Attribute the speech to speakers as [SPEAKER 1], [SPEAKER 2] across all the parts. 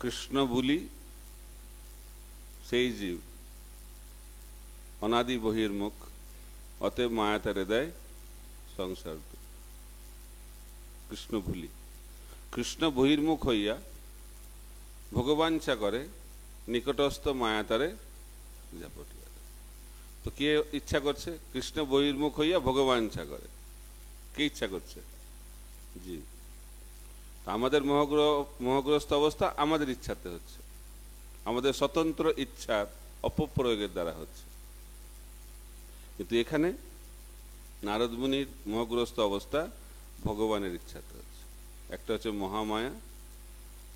[SPEAKER 1] কৃষ্ণ ভুলি সেই জীব অনাদি বহির্মুখ, অতএব মায়া তারে দেয় সংসার। কৃষ্ণ ভুলি, কৃষ্ণ বহির্মুখ হইয়া ভগবাঞ্ছা করে, নিকটস্থ মায়া তারে ঝাপটিয়া। তো কে ইচ্ছা করছে? কৃষ্ণ বহির্মুখ হইয়া ভগবাঞ্ছা করে। কে ইচ্ছা করছে? জীব। আমাদের মোহগ্রস্ত অবস্থা আমাদের ইচ্ছাতে হচ্ছে, আমাদের স্বতন্ত্র ইচ্ছার অপপ্রয়োগের দ্বারা হচ্ছে। কিন্তু এখানে নারদ মুনির মোহগ্রস্ত অবস্থা ভগবানের ইচ্ছাতে হচ্ছে। একটা হচ্ছে মহামায়া,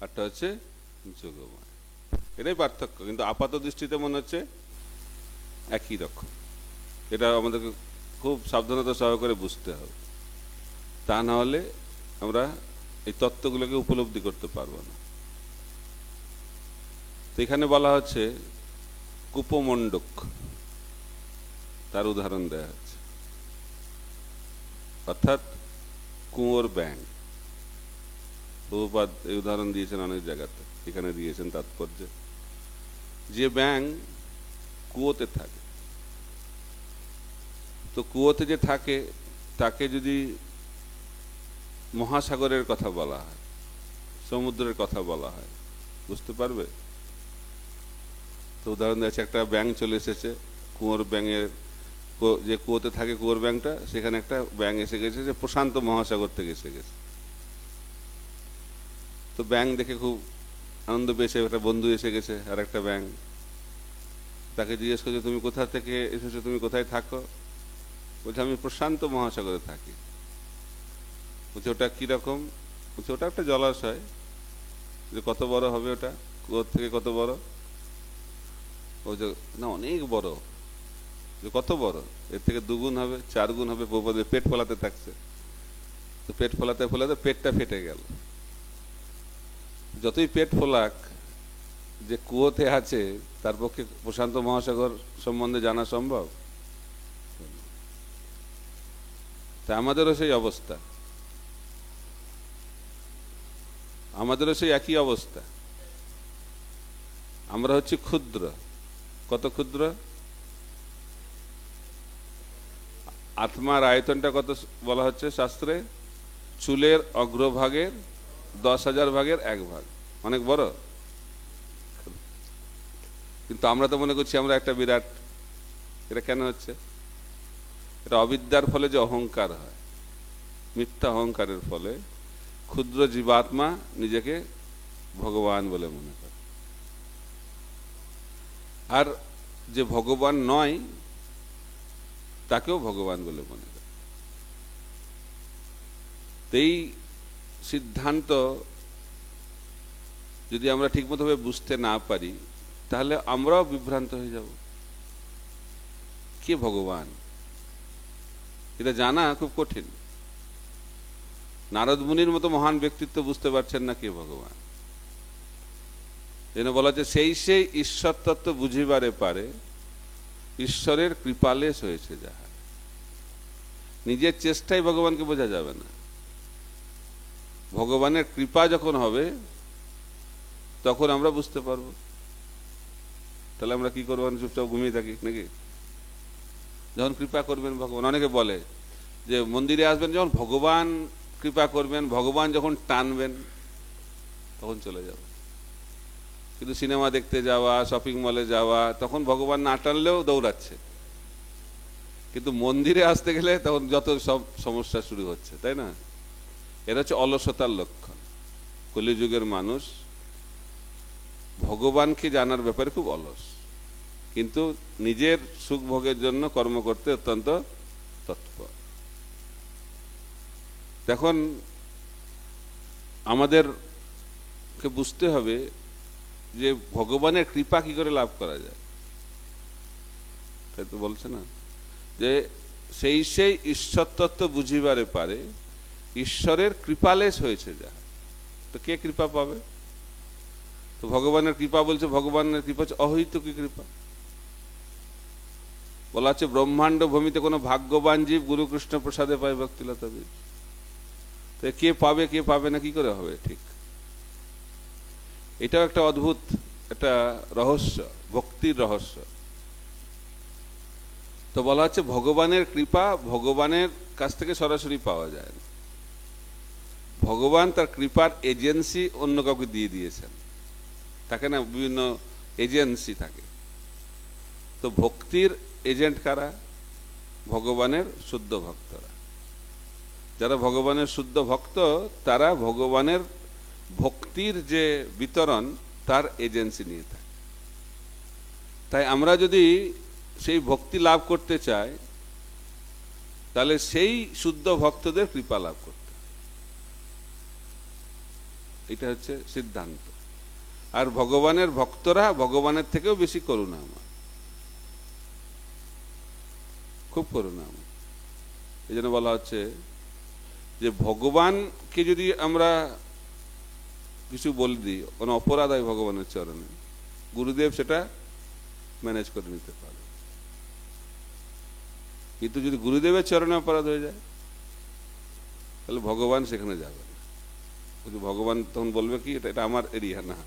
[SPEAKER 1] একটা হচ্ছে যোগমায়া। এটাই পার্থক্য, কিন্তু আপাত দৃষ্টিতে মনে হচ্ছে একই রকম। এটা আমাদেরকে খুব সাবধানতা সহকারে বুঝতে হবে, তা না হলে আমরা এই তত্ত্বগুলোকে উপলব্ধি করতে পারবো না। তো এখানে বলা হচ্ছে কূপমণ্ডক, তার উদাহরণ দেয়া হচ্ছে, অর্থাৎ কুয়োর ব্যাঙ। প্রভুপাদ এই উদাহরণ দিয়েছেন অনেক জায়গাতে, এখানে দিয়েছেন তাৎপর্যে। যে ব্যাঙ কুয়োতে থাকে, তো কুয়োতে যে থাকে তাকে যদি মহাসাগরের কথা বলা হয়, সমুদ্রের কথা বলা হয়, বুঝতে পারবে? তো উদাহরণ দিয়েছে, একটা ব্যাঙ চলে এসেছে, কুয়োর ব্যাঙের যে কুয়োতে থাকে কুয়োর ব্যাঙটা, সেখানে একটা ব্যাঙ এসে গেছে যে প্রশান্ত মহাসাগর থেকে এসে গেছে। তো ব্যাঙ দেখে খুব আনন্দ পেয়েছে, একটা বন্ধু এসে গেছে আর একটা ব্যাঙ। তাকে জিজ্ঞেস করছে, তুমি কোথা থেকে এসেছো, তুমি কোথায় থাকো? বলছে, আমি প্রশান্ত মহাসাগরে থাকি। বলছে, ওটা কিরকম? বলছে, ওটা একটা জলাশয়। যে কত বড় হবে ওটা? কুয়োর থেকে কত বড়? বলছে, না অনেক বড়। যে কত বড়? এর থেকে 2 গুণ হবে, 4 গুণ হবে। প্রভুপাদের পেট ফোলাতে থাকছে, তো পেট ফোলাতে ফোলাতে পেটটা ফেটে গেল। যতই পেট ফোলাক, যে কুয়োতে আছে তার পক্ষে প্রশান্ত মহাসাগর সম্বন্ধে জানা সম্ভব? তা আমাদেরও সেই অবস্থা, আমাদেরও সেই একই অবস্থা। আমরা হচ্ছি ক্ষুদ্র। কত ক্ষুদ্র? আত্মার আয়তনটা কত বলা হচ্ছে শাস্ত্রে? চুলের অগ্রভাগের 10,000 ভাগের 1 ভাগ। অনেক বড়। কিন্তু আমরা তো মনে করছি আমরা একটা বিরাট। এটা কেন হচ্ছে? এটা অবিদ্যার ফলে যে অহংকার হয়, মিথ্যা অহংকারের ফলে ক্ষুদ্র জীবাত্মা নিজেকে ভগবান বলে মনে করে। আর যে ভগবান নয় তাকেও ভগবান বলে মনে করে। এই সিদ্ধান্ত যদি আমরা ঠিকমতো ভাবে বুঝতে না পারি, তাহলে আমরাও বিভ্রান্ত হয়ে যাব। কে ভগবান এটা জানা খুব কঠিন। নারদ মুনির মতো মহান ব্যক্তিত্ব বুঝতে পারছেন না কে ভগবান। যেন বলা যে সেই সেই ঈশ্বর তত্ত্ব বুঝিবারে পারে, ঈশ্বরের কৃপালেশ হয়েছে যাহা। নিজের চেষ্টায় ভগবানকে বোঝা যাবে না। ভগবানের কৃপা যখন হবে তখন আমরা বুঝতে পারবো। তাহলে আমরা কি করবো? চুপচাপ ঘুমিয়ে থাকি নাকি? যখন কৃপা করবেন ভগবান, অনেকে বলে যে মন্দিরে আসবেন যখন ভগবান কৃপা করবেন, ভগবান যখন টানবেন তখন চলে যাব। কিন্তু সিনেমা দেখতে যাওয়া, শপিং মলে যাওয়া, তখন ভগবান না টানলেও দৌড়াচ্ছে। কিন্তু মন্দিরে আসতে গেলে তখন যত সব সমস্যা শুরু হচ্ছে, তাই না? এটা হচ্ছে অলসতার লক্ষণ। কলিযুগের মানুষ ভগবানকে জানার ব্যাপারে খুব অলস, কিন্তু নিজের সুখ ভোগের জন্য কর্ম করতে অত্যন্ত তৎপর। এখন আমাদেরকে বুঝতে হবে যে ভগবানের কৃপা কি করে লাভ করা যায়। তাই তো বলছে না যে সেই সেই ঈশ্বর তত্ত্ব বুঝিবারে পারে, ঈশ্বরের কৃপালেশ হয়েছে যা। তো কে কৃপা পাবে? তো ভগবানের কৃপা বলছে, ভগবানের কৃপা হচ্ছে অহৈতুকী কৃপা। বলা হচ্ছে ব্রহ্মাণ্ড ভূমিতে কোনো ভাগ্যবান জীব গুরু কৃষ্ণ প্রসাদে পায় ভক্তিলতা বীজ। তো কে পাবে কে পাবে না কি করে হবে ঠিক? এটাও একটা অদ্ভুত একটা রহস্য, ভক্তির রহস্য। তো বলা হচ্ছে ভগবানের কৃপা ভগবানের কাছ থেকে সরাসরি পাওয়া যায় না, ভগবান তার কৃপার এজেন্সি অন্য কাউকে দিয়ে দিয়েছেন। থাকে না, বিভিন্ন এজেন্সি থাকে। তো ভক্তির এজেন্ট কারা? ভগবানের শুদ্ধ ভক্তরা। যারা ভগবানের শুদ্ধ ভক্ত তারা ভগবানের ভক্তির যে বিতরণ তার এজেন্সি নিয়ে থাকে। তাই আমরা যদি সেই ভক্তি লাভ করতে চাই তাহলে সেই শুদ্ধ ভক্তদের কৃপা লাভ করতে, এটা হচ্ছে সিদ্ধান্ত। আর ভগবানের ভক্তরা ভগবানের থেকেও বেশি করুণাময়, খুব করুণাময়। এই জন্য বলা হচ্ছে যে ভগবানকে যদি আমরা কিছু বলে দিই, কোনো অপরাধ হয় ভগবানের চরণে, গুরুদেব সেটা ম্যানেজ করে নিতে পারে। কিন্তু যদি গুরুদেবের চরণে অপরাধ হয়ে যায় তাহলে ভগবান সেখানে যাবে না। কিন্তু ভগবান তখন বলবে কি এটা আমার এরিয়া না।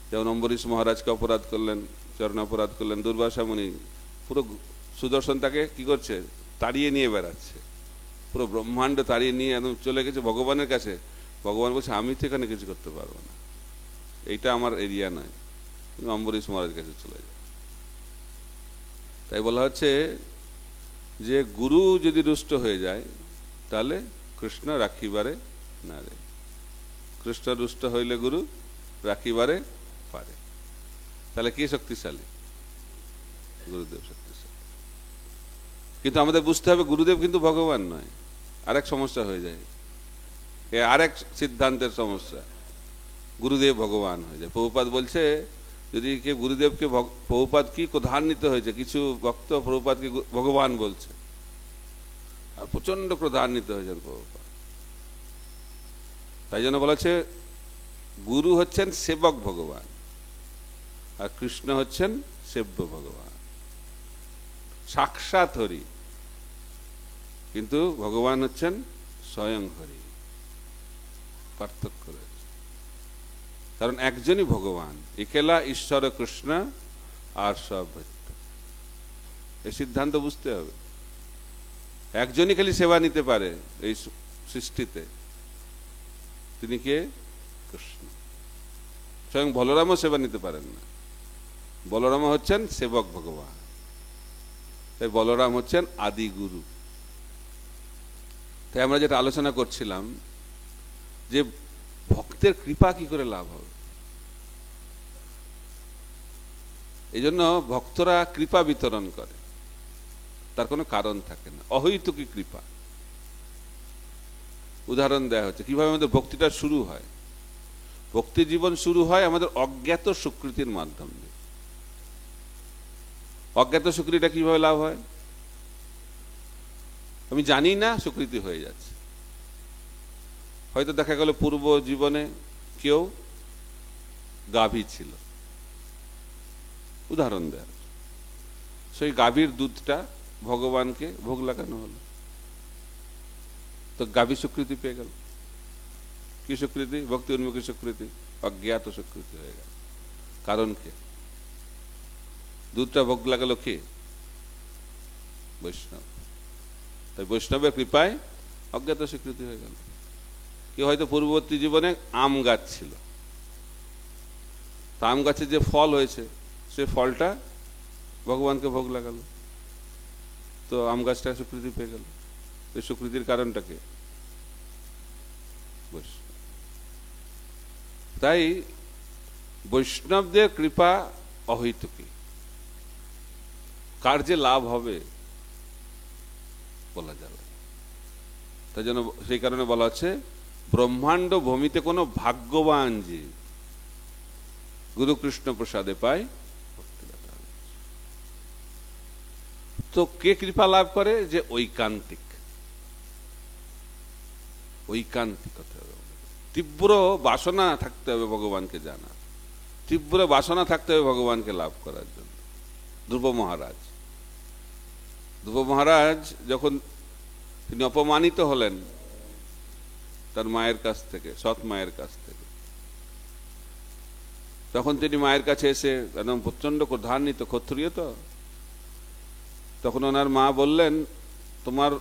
[SPEAKER 1] যেমন অম্বরীশ মহারাজকে অপরাধ করলেন, চরণে অপরাধ করলেন, দুর্বাসা মুনি পুরো সুদর্শন তাকে কি করছে, তাড়িয়ে নিয়ে বেড়াচ্ছে, পুরো ব্রহ্মাণ্ড তাড়িয়ে নিয়ে একদম চলে গেছে ভগবানের কাছে। ভগবান বলছে আমি তো এখানে কিছু করতে পারবো না, এইটা আমার এরিয়া নয়, তুমি অম্বরীশ মহারাজের কাছে চলে যাও। তাই বলা হচ্ছে যে গুরু যদি রুষ্ট হয়ে যায় তাহলে কৃষ্ণ রাখিবারে না রে। কৃষ্ণ রুষ্ট হইলে গুরু রাখিবারে পারে। তাহলে কে শক্তিশালী? গুরুদেব শক্তিশালী। কিন্তু আমাদের বুঝতে হবে গুরুদেব কিন্তু ভগবান নয়। আরেক সমস্যা হয়ে যায়, আরেক সিদ্ধান্তের সমস্যা, গুরুদেব ভগবান হয়ে যায়। প্রভুপাদ বলছে যদি কে গুরুদেবকে, প্রভুপাদ কি ক্রোধান্বিত হয়েছে, কিছু ভক্ত প্রভুপাদকে ভগবান বলছে আর প্রচন্ড ক্রোধান্বিত হয়েছেন প্রভুপাদ। তাই জন্য বলা হচ্ছে গুরু হচ্ছেন সেবক ভগবান আর কৃষ্ণ হচ্ছেন সেব্য ভগবান, সাক্ষাৎ হরি, কিন্তু ভগবান হচ্ছেন স্বয়ং হরি। পার্থক্য রয়েছে, কারণ একজনই ভগবান, একেলা ঈশ্বর কৃষ্ণ আর সব ভক্ত। এই সিদ্ধান্ত বুঝতে হবে। একজনই খালি সেবা নিতে পারে এই সৃষ্টিতে, তিনি কে? কৃষ্ণ। স্বয়ং বলরামও সেবা নিতে পারেন না। বলরাম হচ্ছেন সেবক ভগবান, তাই বলরাম হচ্ছেন আদি গুরু। তাই আমরা যেটা আলোচনা করছিলাম যে ভক্তের কৃপা কি করে লাভ হবে, এই জন্য ভক্তরা কৃপা বিতরণ করে, তার কোনো কারণ থাকে না, অহৈতুকী কৃপা। উদাহরণ দেওয়া হচ্ছে কিভাবে আমাদের ভক্তিটা শুরু হয়। ভক্তি জীবন শুরু হয় আমাদের অজ্ঞাত স্বীকৃতির মাধ্যমে। অজ্ঞাত স্বীকৃতিটা কিভাবে লাভ হয়? আমি জানি না, স্বীকৃতি হয়ে যাচ্ছে। হয়তো দেখা গেল পূর্ব জীবনে কেউ গাভী ছিল, উদাহরণ দেয়া, সেই গাভীর দুধটা ভগবানকে ভোগ লাগানো হলো, তো গাভী স্বীকৃতি পেয়ে গেল। কি স্বীকৃতি? ভক্তি উন্মুখী স্বীকৃতি, অজ্ঞাত স্বীকৃতি হয়ে গেল। কারণ কে? দুধটা ভোগ লাগালো কে? বৈষ্ণব। তাই বৈষ্ণবের কৃপায় অজ্ঞাত স্বীকৃতি হয়ে গেল। কেউ হয়তো পূর্ববর্তী জীবনে আম গাছ ছিল, তা আম গাছে যে ফল হয়েছে সে ফলটা ভগবানকে ভোগ লাগালো, তো আম গাছটা স্বীকৃতি পেয়ে গেল। এই স্বীকৃতির কারণটা কে? বৈষ্ণব। তাই বৈষ্ণবদের কৃপা অহৈতুকী। কার যে লাভ হবে বলা যাবে, তাই জন্য সেই কারণে বলা হচ্ছে ব্রহ্মাণ্ড ভূমিতে কোনো ভাগ্যবান জীব গুরু কৃষ্ণ প্রসাদে পায়। তো কে কৃপা লাভ করে? যে ঐকান্তিক, ঐকান্তিকতা, তীব্র বাসনা থাকতে হবে ভগবানকে জানার, তীব্র বাসনা থাকতে হবে ভগবানকে লাভ করার জন্য। ধ্রুব মহারাজ যখন তিনি অপমানিত হলেন তার মায়ের কাছ থেকে, সৎ মায়ের কাছ থেকে, তখন তিনি মায়ের কাছে এসে একদম প্রচন্ড ক্রোধান্বিত, ক্ষত্রিয় তো, তখন ওনার মা বললেন, তোমার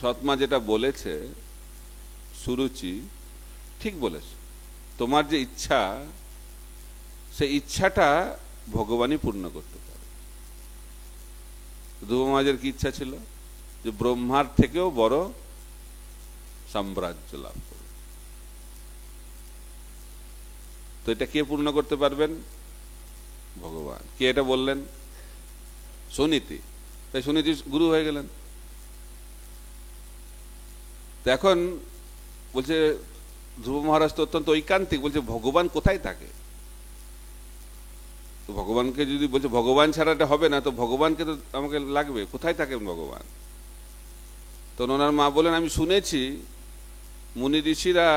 [SPEAKER 1] সৎমা যেটা বলেছে সুরুচি ঠিক বলেছে, তোমার যে ইচ্ছা সেই ইচ্ছাটা ভগবানই পূর্ণ করতে পারে। ধ্রুব মহারাজের কি ইচ্ছা ছিল? যে ব্রহ্মার থেকেও বড় সাম্রাজ্য লাভ করবে। তো এটা কে পূর্ণ করতে পারবেন? ভগবান। কে এটা বললেন? সুনীতি। তাই সুনীতি গুরু হয়ে গেলেন। তো এখন বলছে ধ্রুব মহারাজ তো অত্যন্ত ঐকান্তিক, বলছে ভগবান কোথায় থাকে? তো ভগবানকে যদি বলছে ভগবান ছাড়া এটা হবে না, তো ভগবানকে তো আমাকে লাগবে, কোথায় থাকেন ভগবান? তো ওনার মা বলেন, আমি শুনেছি মুনি ঋষিরা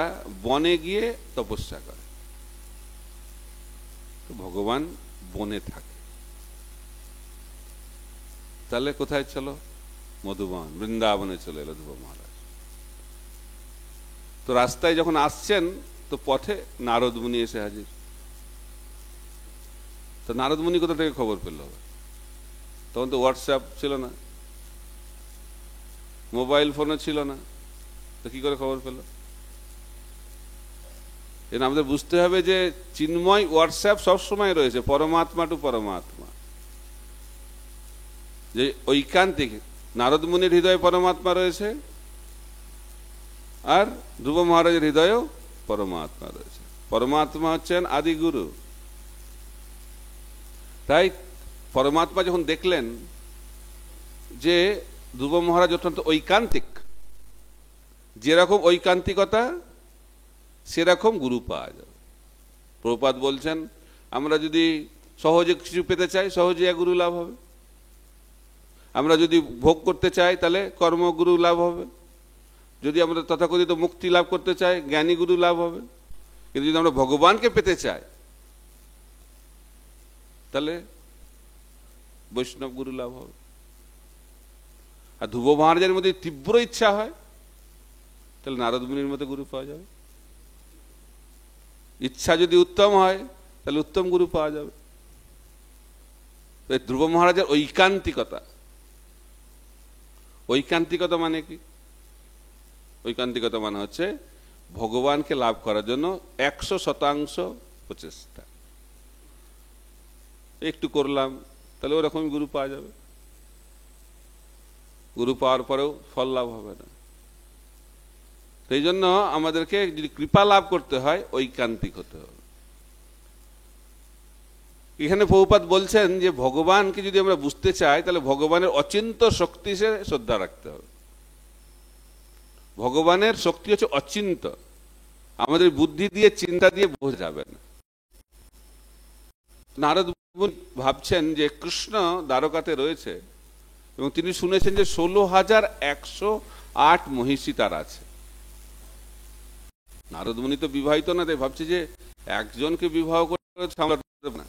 [SPEAKER 1] বনে গিয়ে তপস্যা করে, তো ভগবান বনে থাকে। তাহলে কোথায় চলো? মধুবন, বৃন্দাবনে চলে এলো ধ্রুব মহারাজ। তো রাস্তায় যখন আসছেন, তো পথে নারদ মুনি এসে হাজির। তো নারদ মুনি কোথা থেকে খবর পেল? তখন তো হোয়াটসঅ্যাপ ছিল না, মোবাইল ফোনও ছিল না, তো কি করে খবর পেল? এর আমাদের বুঝতে হবে যে চিন্ময় হোয়াটসঅ্যাপ সবসময় রয়েছে, পরমাত্মা টু পরমাত্মা। যে ঐকান্তিক নারদ মুনির হৃদয়ে পরমাত্মা রয়েছে, আর ধ্রুব মহারাজের হৃদয়েও পরমাত্মা রয়েছে। পরমাত্মা হচ্ছেন আদি গুরু। তাই পরমাত্মা যখন দেখলেন যে ধ্রুব মহারাজ অত্যন্ত ঐকান্তিক, যেরকম ঐকান্তিকতা সেরকম গুরু পাওয়া যাবে। প্রভুপাদ বলছেন, আমরা যদি সহজে কিছু পেতে চাই, সহজে গুরু লাভ হবে। আমরা যদি ভোগ করতে চাই, তাহলে কর্মগুরু লাভ হবে। যদি আমরা তথাকথিত মুক্তি লাভ করতে চাই, জ্ঞানী গুরু লাভ হবে। কিন্তু যদি আমরা ভগবানকে পেতে চাই, তাহলে বৈষ্ণব গুরু লাভ হবে। আর ধ্রুব মহারাজের মধ্যে তীব্র ইচ্ছা হয়, তাহলে নারদ মুনির মতো গুরু পাওয়া যাবে। ইচ্ছা যদি উত্তম হয়, তাহলে উত্তম গুরু পাওয়া যাবে। ধ্রুব মহারাজের ঐকান্তিকতা। ঐকান্তিকতা মানে কি? ঐকান্তিকতা মানে হচ্ছে ভগবানকে লাভ করার জন্য 100% প্রচেষ্টা। একটু করলাম, তাহলে ওরকমই গুরু পাওয়া যাবে। গুরু পাওয়ার পরেও ফল লাভ হবে না। সেই জন্য আমাদেরকে যদি কৃপা লাভ করতে হয়, ঐকান্তিক হতে হবে। এখানে প্রভুপাদ বলছেন যে ভগবানকে যদি আমরা বুঝতে চাই, তাহলে ভগবানের অচিন্ত শক্তি সে শ্রদ্ধা রাখতে হবে। ভগবানের শক্তি হচ্ছে অচিন্ত, আমাদের বুদ্ধি দিয়ে চিন্তা দিয়ে বোঝা যাবে না। নারদ ভাবছেন যে কৃষ্ণ দ্বারকাতে রয়েছে এবং তিনি শুনেছেন যে 16,108 মহিষী তার আছে। নারদ মুনি তো বিবাহিত না, তাই ভাবছে যে একজনকে বিবাহ করে সামলাতে পারবে না।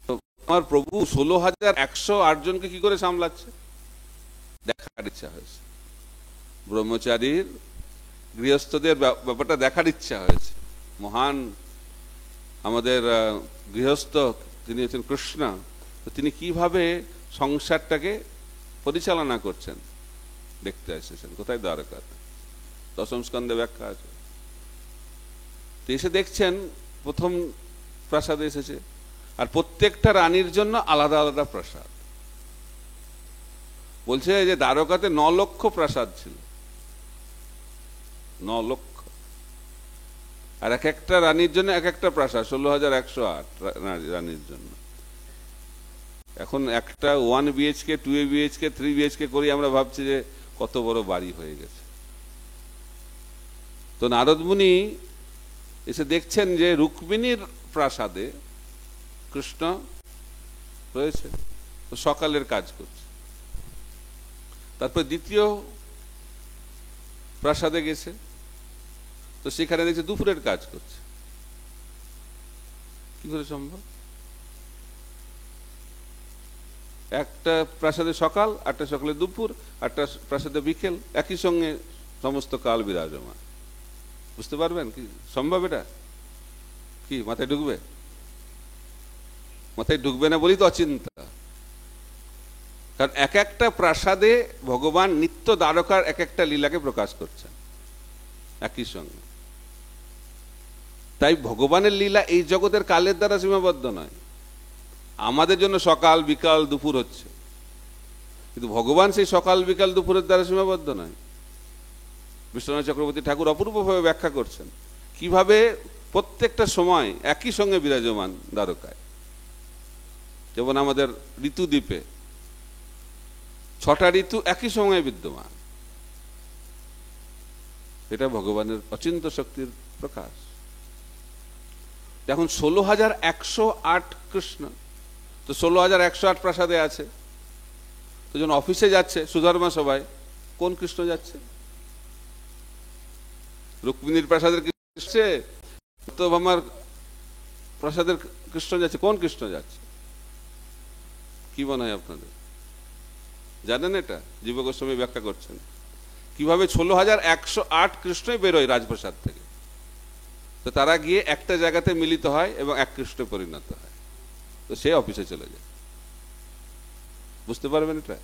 [SPEAKER 1] তো আমার প্রভু 16,108 জনকে কি করে সামলাচ্ছে, দেখার ইচ্ছা হয়েছে। ব্রহ্মচারীর গৃহস্থদের ব্যাপারটা দেখার ইচ্ছা হয়েছে। মহান আমাদের গৃহস্থ তিনি হচ্ছেন কৃষ্ণ, তো তিনি কিভাবে সংসারটাকে পরিচালনা করছেন দেখতে এসেছেন। কোথায়? দ্বারকাতে। দশম স্কন্ধে ব্যাখ্যা আছে। তো এসে দেখছেন প্রথম প্রাসাদে এসেছে, আর প্রত্যেকটা রানীর জন্য আলাদা আলাদা প্রাসাদ। বলছে যে দ্বারকাতে 9 লক্ষ প্রাসাদ ছিল, 9 লক্ষ। আর এক একটা রানীর জন্য এক একটা প্রাসাদ, 16,108 রানীর জন্য। এখন একটা 1 BHK, 2 BHK, 3 BHK করি, আমরা ভাবছি যে কত বড় বাড়ি হয়ে গেছে। তো নারদ মুনি এসে দেখছেন যে রুক্মিণীর প্রাসাদে কৃষ্ণ রয়েছে, তো সকালের কাজ করছে। তারপর দ্বিতীয় প্রাসাদে গেছে, তো সেখানে দেখছে দুপুরের কাজ করছে। কি করে সম্ভব? একটা প্রাসাদে সকাল, একটা সকালে দুপুর, একটা প্রাসাদে বিকেল, একই সঙ্গে সমস্ত কাল বিরাজমান। বুঝতে পারবেন কি সম্ভব এটা? কি মাথায় ঢুকবে? মাথায় ঢুকবে না বলেই তো অচিন্তা। কারণ এক একটা প্রাসাদে ভগবান নিত্য দ্বারকার এক একটা লীলাকে প্রকাশ করছেন একই সঙ্গে। তাই ভগবানের লীলা এই জগতের কালের দ্বারা সীমাবদ্ধ নয়। আমাদের জন্য সকাল বিকাল দুপুর হচ্ছে, কিন্তু ভগবান সেই সকাল বিকাল দুপুরের দ্বারা সীমাবদ্ধ নয়। বিশ্বনাথ চক্রবর্তী ঠাকুর অপূর্বভাবে ব্যাখ্যা করছেন কিভাবে প্রত্যেকটা সময় একই সঙ্গে বিরাজমান দ্বারকায়। যেমন আমাদের ঋতুদ্বীপে 6টা ঋতু একই সময়ে বিদ্যমান, এটা ভগবানের অচিন্ত শক্তির প্রকাশ। এখন 16,108 কৃষ্ণ, তো 16,108 প্রাসাদে আছে। তো যখন অফিসে যাচ্ছে সুধর্মা সভায়, কোন কৃষ্ণ যাচ্ছে? রুক্মিণীর প্রাসাদের কৃষ্ণ, সত্যভামার প্রাসাদের কৃষ্ণ যাচ্ছে? কোন কৃষ্ণ যাচ্ছে? কি মনে হয় আপনাদের? জানেন এটা? জীব গোস্বামী ব্যাখ্যা করছেন কিভাবে 16,108 কৃষ্ণই বেরোয় রাজপ্রাসাদ থেকে। তো তারা গিয়ে একটা জায়গাতে মিলিত হয় এবং এক কৃষ্ণে পরিণত হয়। তো সে অফিসে চলে যায়। বুঝতে পারবেন এটা?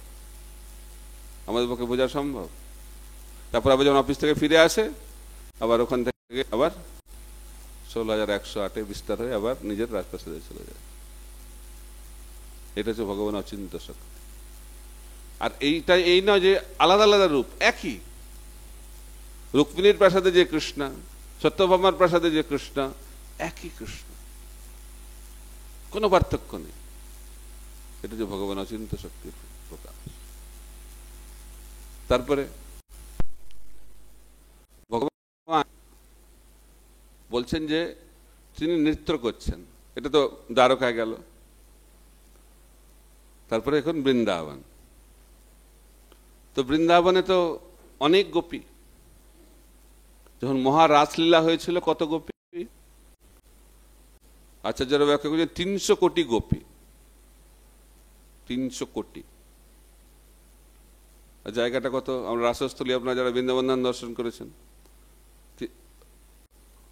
[SPEAKER 1] আমাদের পক্ষে বোঝা সম্ভব? তারপর আবার যখন অফিস থেকে ফিরে আসে, আবার ওখান থেকে আবার 16,108 বিস্তার হয়ে আবার নিজের রাজপ্রাসাদে চলে যায়। এটা হচ্ছে ভগবান অচিন্ত শক্তি। আর এইটা এই নয় যে আলাদা আলাদা রূপ, একই। রুক্মিণীর প্রাসাদে যে কৃষ্ণ, সত্যভামার প্রাসাদে যে কৃষ্ণ, একই কৃষ্ণ, কোনো পার্থক্য নেই। এটা যে ভগবান অচিন্ত শক্তির প্রকাশ। তারপরে ভগবান বলছেন যে তিনি নৃত্য করছেন, এটা তো দ্বারকায় গেল। তারপরে এখন বৃন্দাবন। তো বৃন্দাবনে তো অনেক গোপী। যখন মহারাসলীলা হয়েছিল, কত গোপী? আচার্যরা ব্যাখ্যা করছেন 300 কোটি গোপী। 300 কোটি। জায়গাটা কত? আমরা রাসস্থলী, আপনারা যারা বৃন্দাবন ধাম দর্শন করেছেন,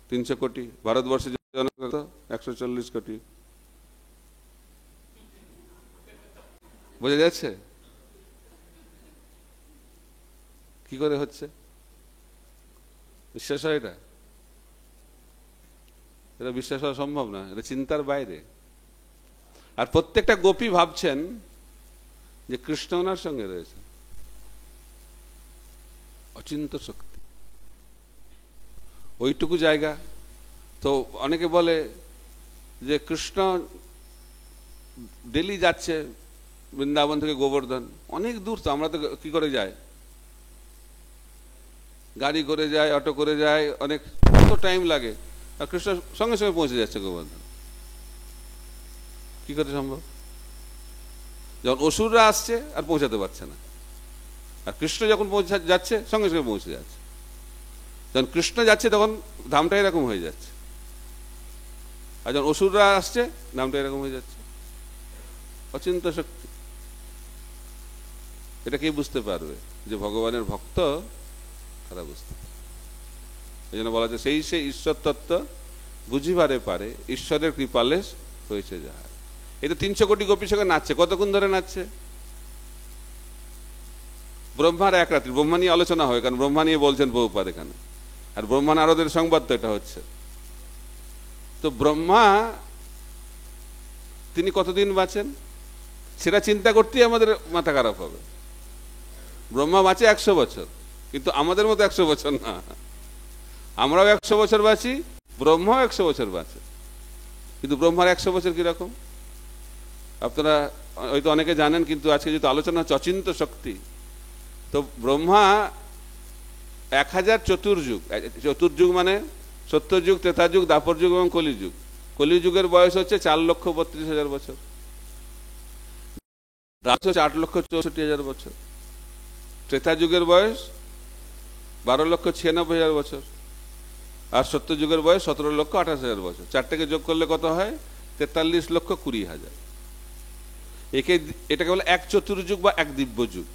[SPEAKER 1] 300 কোটি। ভারতবর্ষের জনসংখ্যা 140 কোটি। বোঝা যাচ্ছে কি করে হচ্ছে? বিশ্বাস হয়? এটা বিশ্বাস হওয়া সম্ভব না, এটা চিন্তার বাইরে। আর প্রত্যেকটা গোপী ভাবছেন যে কৃষ্ণ ওনার সঙ্গে রয়েছে। অচিন্ত শক্তি, ওইটুকু জায়গা। তো অনেকে বলে যে কৃষ্ণ ডেলি যাচ্ছে বৃন্দাবন থেকে গোবর্ধন, অনেক দূর। তো আমরা তো কি করে যাই? গাড়ি করে যায়, অটো করে যায়, অনেক কত টাইম লাগে। আর কৃষ্ণ সঙ্গে সঙ্গে পৌঁছে যাচ্ছে গোবর্ধন। কি করে সম্ভব? যখন অসুররা আসছে আর পৌঁছাতে পারছে না, আর কৃষ্ণ যখন যাচ্ছে সঙ্গে সঙ্গে পৌঁছে যাচ্ছে। যখন কৃষ্ণ যাচ্ছে তখন ধামটা এরকম হয়ে যাচ্ছে, আর যখন অসুররা আসছে ধামটা এরকম হয়ে যাচ্ছে। অচিন্ত শক্তি। এটা কে বুঝতে পারবে? যে ভগবানের ভক্ত তারা বুঝতে পারে। এই জন্য বলা যায় সেই সে ঈশ্বর তত্ত্ব বুঝিবারে পারে, ঈশ্বরের কৃপালে হয়েছে যাহার। এটা 300 কোটি গোপীর সঙ্গে নাচছে। কতক্ষণ ধরে নাচছে? ব্রহ্মার এক রাত্রি। ব্রহ্মা নিয়ে আলোচনা হয়, কারণ ব্রহ্মা নিয়ে বলছেন বহুপাদ এখানে। আর ব্রহ্মা নারদের সংবাদ তো এটা হচ্ছে। তো ব্রহ্মা তিনি কতদিন বাঁচেন সেটা চিন্তা করতেই আমাদের মাথা খারাপ হবে। ব্রহ্মা বাঁচে 100 বছর, কিন্তু আমাদের মতো 100 বছর না। আমরাও 100 বছর বাঁচি, ব্রহ্মাও 100 বছর বাঁচে। কিন্তু ব্রহ্মার 100 বছর কিরকম আপনারা হয়তো অনেকে জানেন, কিন্তু আজকে যেহেতু আলোচনা হচ্ছে অচিন্ত শক্তি, তো ব্রহ্মা 1000 চতুর্যুগ। চতুর্যুগ মানে সত্যযুগ, ত্রেতাযুগ, দ্বাপর যুগ এবং কলিযুগ। কলিযুগের বয়স হচ্ছে 4,32,000 বছর। 8,64,000 বছর। ত্রেতা যুগের বয়স 12,96,000 বছর। আর সত্য যুগের বয়স 17,28,000 বছর। চারটাকে যোগ করলে কত হয়? 43,20,000। এটাকে বলে এক চতুর্যুগ বা এক দিব্য যুগ।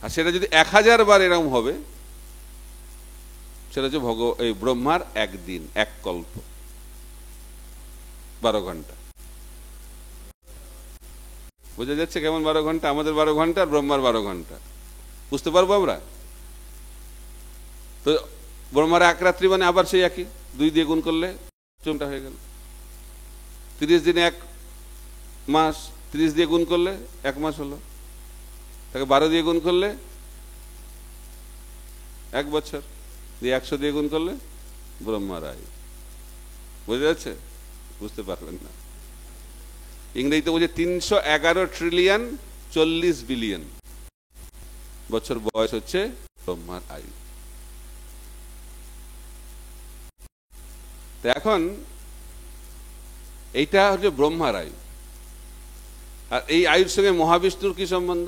[SPEAKER 1] আর সেটা যদি 1000 বার এরকম হবে, সেটা হচ্ছে এই ব্রহ্মার একদিন, এক কল্প, 12 ঘন্টা। বোঝা যাচ্ছে কেমন 12 ঘন্টা? আমাদের 12 ঘন্টা আর ব্রহ্মার 12 ঘন্টা। বুঝতে পারবো আমরা? তো ব্রহ্মার এক রাত্রি মানে আবার সেই একই, 2 দিয়ে গুণ করলে 14টা হয়ে গেল। 30 দিনে 1 মাস, 30 দিয়ে গুণ করলে 1 মাস হলো। তাকে 12 দিয়ে গুণ করলে 1 বছর, দিয়ে 100 দিয়ে গুণ করলে ব্রহ্মার আয়ু। বুঝা যাচ্ছে? বুঝতে পারবেন না। ইংরেজিতে বলছে 311 ট্রিলিয়ন 40 বিলিয়ন বছর বয়স হচ্ছে ব্রহ্মার আয়ু। তো এখন এইটা হচ্ছে ব্রহ্মার আয়ু। আর এই আয়ুর সঙ্গে মহাবিষ্ণুর কি সম্বন্ধ?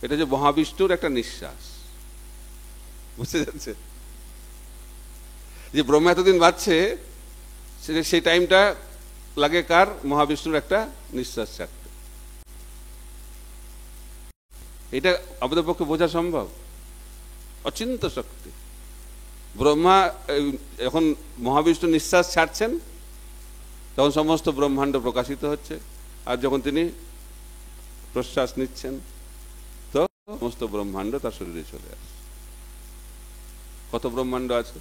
[SPEAKER 1] এটা হচ্ছে মহাবিষ্ণুর একটা নিঃশ্বাস। বুঝতে যাচ্ছে? যে ব্রহ্মা এতদিন বাঁচছে, সেই টাইমটা লাগে কার? মহাবিষ্ণুর একটা নিঃশ্বাস ছাড়তে। এটা আমাদের পক্ষে বোঝা সম্ভব? অচিন্ত শক্তি। ব্রহ্মা এখন মহাবিষ্ণু নিঃশ্বাস ছাড়ছেন, তখন সমস্ত ব্রহ্মাণ্ড প্রকাশিত হচ্ছে। আর যখন তিনি প্রশ্বাস নিচ্ছেন, তো সমস্ত ব্রহ্মাণ্ড তার শরীরে চলে আসে। কত ব্রহ্মাণ্ড আছে?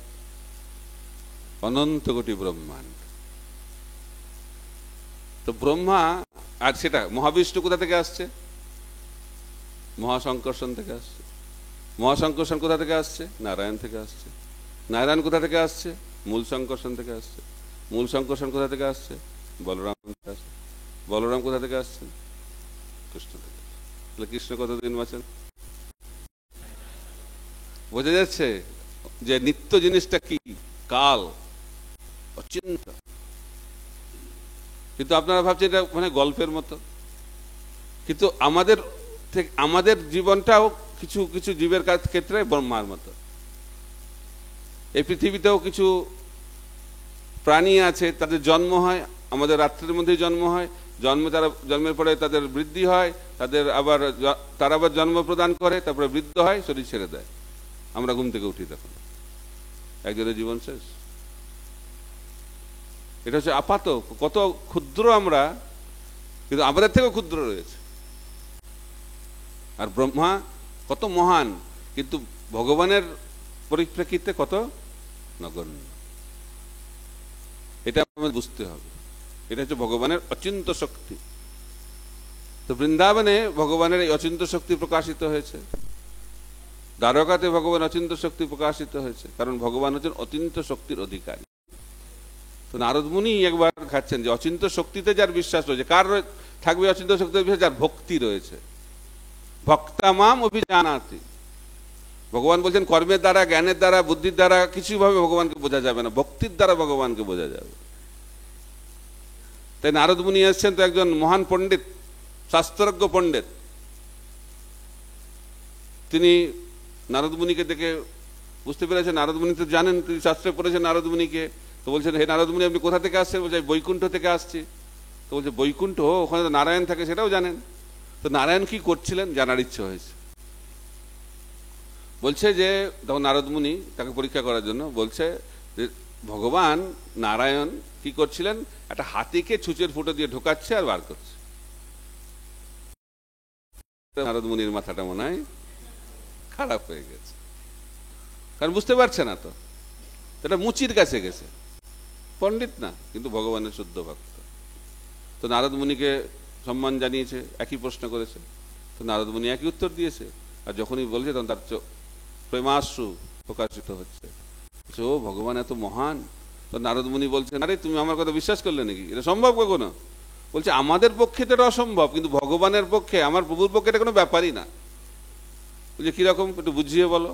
[SPEAKER 1] অনন্ত কোটি ব্রহ্মাণ্ড। তো ব্রহ্মা, আর সেটা মহাবিষ্ণু কোথা থেকে আসছে? মহাসংকর্ষণ থেকে আসছে। মহাসংকর্ষণ কোথা থেকে আসছে? নারায়ণ থেকে আসছে। নারায়ণ কোথা থেকে আসছে? মূল সংকর্ষণ থেকে আসছে। মূল সংকর্ষণ কোথা থেকে আসছে? বলরাম থেকে আসছে। বলরাম কোথা থেকে আসছেন? কৃষ্ণ থেকে। তাহলে কৃষ্ণ কতদিন বাঁচেন? বোঝা যাচ্ছে যে নিত্য জিনিসটা কি? কাল, অচিন্ত। কিন্তু আপনারা ভাবছেন এটা মানে গল্পের মতো। কিন্তু আমাদের জীবনটাও কিছু কিছু জীবের ক্ষেত্রে ব্রহ্মার মতো। এই পৃথিবীতেও কিছু প্রাণী আছে, তাদের জন্ম হয়, আমাদের রাত্রির মধ্যেই জন্ম হয়। জন্মের পরে তাদের বৃদ্ধি হয়, তারা আবার জন্ম প্রদান করে, তারপরে বৃদ্ধ হয়, শরীর ছেড়ে দেয়। আমরা ঘুম থেকে উঠি, তখন একজনের জীবন শেষ। এটা হচ্ছে আপাত। কত ক্ষুদ্র আমরা, কিন্তু আমাদের থেকেও ক্ষুদ্র রয়েছে। আর ব্রহ্মা কত মহান, কিন্তু ভগবানের পরিপ্রেক্ষিতে কত নগণ্য। এটা আমাদের বুঝতে হবে। এটা হচ্ছে ভগবানের অচিন্ত শক্তি। তো বৃন্দাবনে ভগবানের এই অচিন্ত শক্তি প্রকাশিত হয়েছে, দ্বারকাতে ভগবান অচিন্ত শক্তি প্রকাশিত হয়েছে, কারণ ভগবান হচ্ছেন অচিন্ত শক্তির অধিকারী। তো নারদ মুনি একবার খাচ্ছেন যে অচিন্ত শক্তিতে যার বিশ্বাস রয়েছে, কার থাকবে অচিন্ত শক্তিতে বিশ্বাস? যার ভক্তি রয়েছে। ভক্তা মাম অভিজানাতি। ভগবান বলছেন কর্মের দ্বারা, জ্ঞানের দ্বারা, বুদ্ধির দ্বারা কিছুই ভাবে ভগবানকে বোঝা যাবে না, ভক্তির দ্বারা ভগবানকে বোঝা যাবে। তাই নারদ মুনি এসছেন তো একজন মহান পণ্ডিত, শাস্ত্রজ্ঞ পণ্ডিত। তিনি নারদ মুনিকে দেখে বুঝতে পেরেছেন, নারদ মুনি তো জানেন, তিনি শাস্ত্রে পড়েছেন নারদ মুনিকে। তো বলছেন, হে নারদ মুনি, আপনি কোথা থেকে আসছেন? বলছে বৈকুণ্ঠ থেকে আসছি। তো বলছে বৈকুণ্ঠ, ওখানে তো নারায়ণ থাকে, সেটাও জানেন। তো নারায়ণ কি করছিলেন জানার ইচ্ছে হয়েছে। বলছে যে তখন নারদ মুনি তাকে পরীক্ষা করার জন্য বলছে যে ভগবান নারায়ণ কি করছিলেন? একটা হাতিকে ছুঁচের ফুটো দিয়ে ঢোকাচ্ছে আর বার করছে। নারদ মুনির মাথাটা মনে হয় খারাপ হয়ে গেছে, কারণ বুঝতে পারছে না। তো এটা মুচির কাছে গেছে, পণ্ডিত না, কিন্তু ভগবানের শুদ্ধ ভক্ত। তো নারদ মুনিকে সম্মান জানিয়েছে, একই প্রশ্ন করেছে। তো নারদ মুনি একই উত্তর দিয়েছে। আর যখনই বলছে তখন তার প্রেমাশ্রু প্রকাশিত হচ্ছে। ও ভগবান এত মহান। তো নারদ মুনি বলছেন, আরে তুমি আমার কথা বিশ্বাস করলে নাকি? এটা সম্ভব কখনো? বলছে আমাদের পক্ষে তো এটা অসম্ভব, কিন্তু ভগবানের পক্ষে, আমার প্রভুর পক্ষে এটা কোনো ব্যাপারই না। বলছে কিরকম, একটু বুঝিয়ে বলো।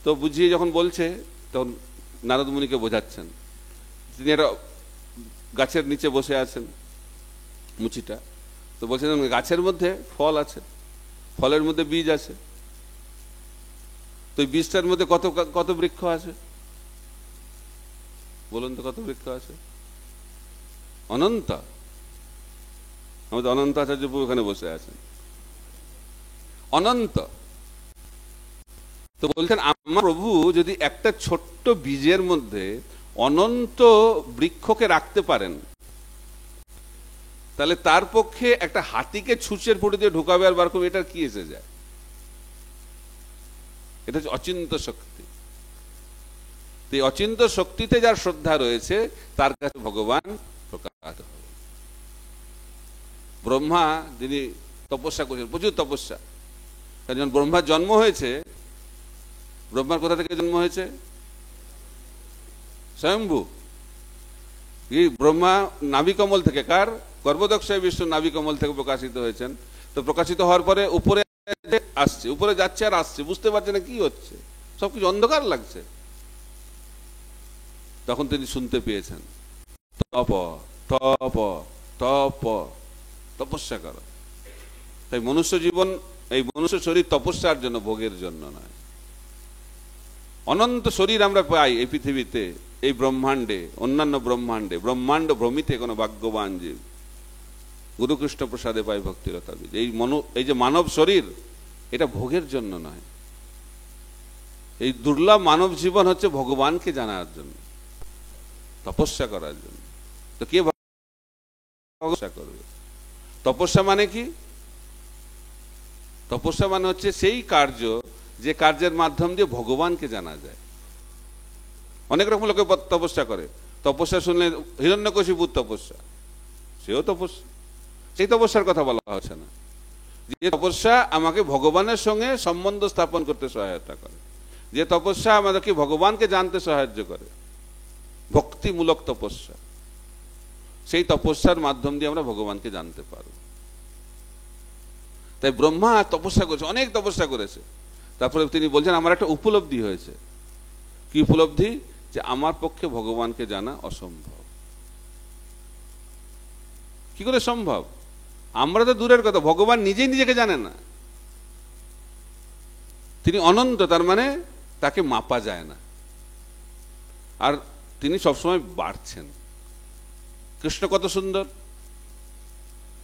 [SPEAKER 1] তো বুঝিয়ে যখন বলছে, তখন নারদ মুনিকে বোঝাচ্ছেন। তিনি একটা গাছের নিচে বসে আছেন, মুচিটা। তো বলছেন গাছের মধ্যে ফল আছে, ফলের মধ্যে বীজ আছে। তো এই বীজটার মধ্যে কত কত বৃক্ষ আছে বলুন তো? কত বৃক্ষ আছে? অনন্ত। আমাদের অনন্ত আচার্য প্রভু ওখানে বসে আছেন, অনন্ত। তো বলছেন আমার প্রভু যদি একটা ছোট্ট বীজের মধ্যে অনন্ত বৃক্ষকে রাখতে পারেন, তাহলে তার পক্ষে একটা হাতিকে ছুঁচের ফুটে দিয়ে ঢুকাবে আর বার করবে, এটার কি এসে যায়? এটা হচ্ছে অচিন্ত শক্তি। এই অচিন্ত শক্তিতে যার শ্রদ্ধা রয়েছে তার কাছে ভগবান প্রকাশ হবে। ব্রহ্মা যিনি তপস্যা করেছেন, প্রচুর তপস্যা, যখন ব্রহ্মার জন্ম হয়েছে, ব্রহ্মার কোথা থেকে জন্ম হয়েছে? স্বয়ম্ভু। ব্রহ্মা নাভিকমল থেকে, কার? গর্ভদক্ষায় বিষ্ণু নাভিকমল থেকে প্রকাশিত হয়েছেন। তো প্রকাশিত হওয়ার পরে উপরে আসছে, উপরে যাচ্ছে আর আসছে, বুঝতে পারছে না কি হচ্ছে, সবকিছু অন্ধকার লাগছে। তখন তিনি শুনতে পেয়েছেন তপ তপ তপ, তপস্যা করো। তাই মনুষ্য জীবন, এই মনুষ্য শরীর তপস্যার জন্য, ভোগের জন্য নয়। অনন্ত শরীর আমরা পাই এই পৃথিবীতে, এই ব্রহ্মাণ্ডে, অন্যান্য ব্রহ্মাণ্ডে। ব্রহ্মাণ্ড ভ্রমিতে কোনো ভাগ্যবান জীব, গুরুকৃষ্ণ প্রসাদে পাই ভক্তিরতা বীজ। এই যে মানব শরীর, এটা ভোগের জন্য নয়। এই দুর্লভ মানব জীবন হচ্ছে ভগবানকে জানার জন্য, তপস্যা করার জন্য। তো কে তপস্যা করবে? তপস্যা মানে কি? তপস্যা মানে হচ্ছে সেই কার্য যে কার্যের মাধ্যম দিয়ে ভগবানকে জানা যায়। অনেক রকম লোকে তপস্যা করে। তপস্যা শুনলে হিরণ্যকশিপুর তপস্যা, সেও তপস্যা, সেই তপস্যার কথা বলা হচ্ছে না। যে তপস্যা আমাকে ভগবানের সঙ্গে সম্বন্ধ স্থাপন করতে সহায়তা করে, যে তপস্যা আমাদেরকে ভগবানকে জানতে সাহায্য করে, ভক্তিমূলক তপস্যা, সেই তপস্যার মাধ্যম দিয়ে আমরা ভগবানকে জানতে পারব। তাই ব্রহ্মা তপস্যা করেছে, অনেক তপস্যা করেছে। তারপরে তিনি বলছেন আমার একটা উপলব্ধি হয়েছে। কি উপলব্ধি? যে আমার পক্ষে ভগবানকে জানা অসম্ভব। কি করে সম্ভব? আমরা তো দূরের কথা, ভগবান নিজেই নিজেকে জানে না। তিনি অনন্ত, তার মানে তাকে মাপা যায় না। আর তিনি সবসময় বাড়ছেন। কৃষ্ণ কত সুন্দর,